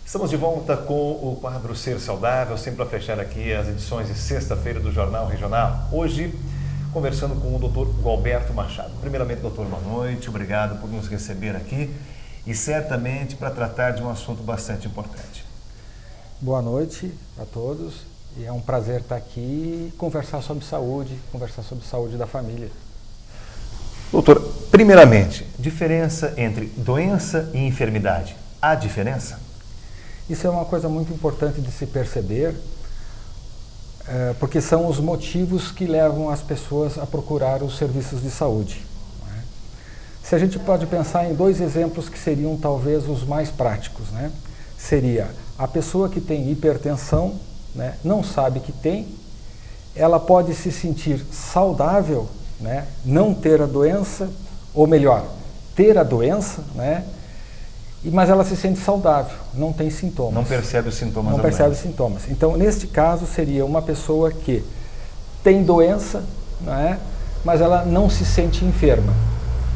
Estamos de volta com o quadro Ser Saudável, sempre a fechar aqui as edições de sexta-feira do Jornal Regional. Hoje, conversando com o Dr. Gualberto Machado. Primeiramente, doutor, boa noite, obrigado por nos receber aqui e certamente para tratar de um assunto bastante importante. Boa noite a todos e é um prazer estar aqui e conversar sobre saúde da família. Doutor, primeiramente, diferença entre doença e enfermidade. Há diferença? Isso é uma coisa muito importante de se perceber, porque são os motivos que levam as pessoas a procurar os serviços de saúde. Né? Se a gente pode pensar em dois exemplos que seriam talvez os mais práticos, né? Seria a pessoa que tem hipertensão, né? Não sabe que tem, ela pode se sentir saudável, né? Não ter a doença, ou melhor, ter a doença, né? Mas ela se sente saudável, não tem sintomas. Não percebe os sintomas. Não percebe os sintomas. Então, neste caso, seria uma pessoa que tem doença, né, mas ela não se sente enferma.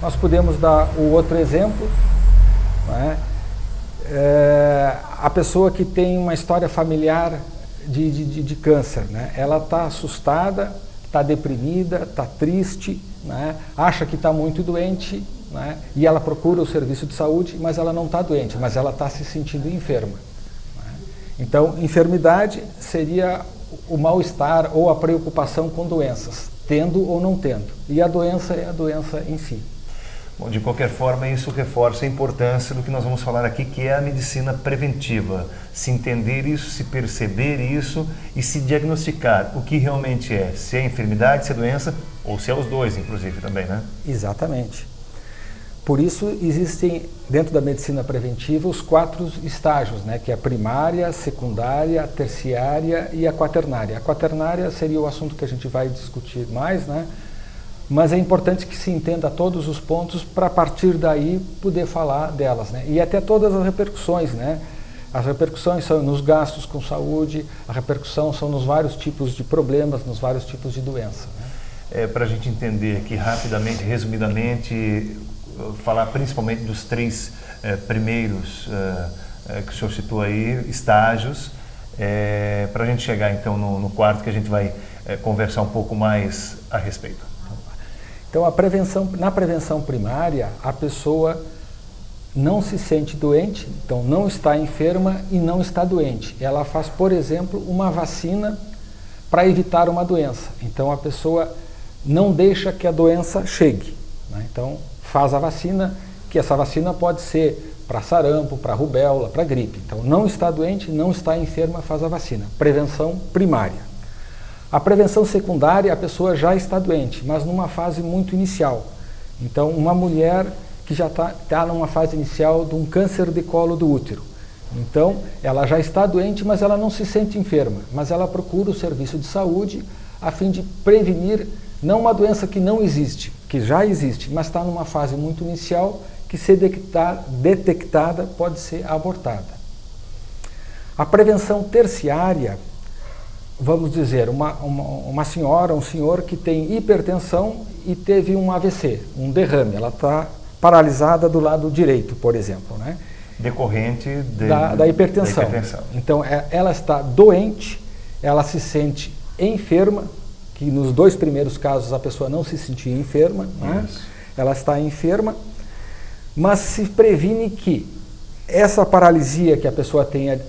Nós podemos dar o outro exemplo, né, a pessoa que tem uma história familiar de câncer, né, ela está assustada, está deprimida, está triste, né, acha que está muito doente, né, e ela procura o serviço de saúde, mas ela não está doente, mas ela está se sentindo enferma. Né. Então, enfermidade seria o mal-estar ou a preocupação com doenças, tendo ou não tendo. E a doença é a doença em si. Bom, de qualquer forma, isso reforça a importância do que nós vamos falar aqui, que é a medicina preventiva. Se entender isso, se perceber isso e se diagnosticar o que realmente é, se é enfermidade, se é doença, ou se é os dois, inclusive, também, né? Exatamente. Por isso, existem, dentro da medicina preventiva, os 4 estágios, né? Que é a primária, a secundária, a terciária e a quaternária. A quaternária seria o assunto que a gente vai discutir mais, né? Mas é importante que se entenda todos os pontos para, a partir daí, poder falar delas, né? E até todas as repercussões, né? As repercussões são nos gastos com saúde, a repercussão são nos vários tipos de problemas, nos vários tipos de doença. Né? Para a gente entender aqui rapidamente, resumidamente, falar principalmente dos 3 primeiros que o senhor citou aí, estágios, para a gente chegar então no quarto, que a gente vai conversar um pouco mais a respeito. Então, na prevenção primária, a pessoa não se sente doente, então não está enferma e não está doente. Ela faz, por exemplo, uma vacina para evitar uma doença. Então, a pessoa não deixa que a doença chegue. Né? Então, faz a vacina, que essa vacina pode ser para sarampo, para rubéola, para gripe. Então, não está doente, não está enferma, faz a vacina. Prevenção primária. A prevenção secundária, a pessoa já está doente, mas numa fase muito inicial. Então, uma mulher que já está numa fase inicial de um câncer de colo do útero. Então, ela já está doente, mas ela não se sente enferma, mas ela procura o serviço de saúde a fim de prevenir, não uma doença que não existe, que já existe, mas está numa fase muito inicial, que se detectada pode ser abortada. A prevenção terciária, vamos dizer, uma senhora, um senhor que tem hipertensão e teve um AVC, um derrame, ela está paralisada do lado direito, por exemplo, né? Decorrente da hipertensão. Então, ela está doente, ela se sente enferma, que nos 2 primeiros casos a pessoa não se sentia enferma, né? Ela está enferma, mas se previne que essa paralisia que a pessoa tem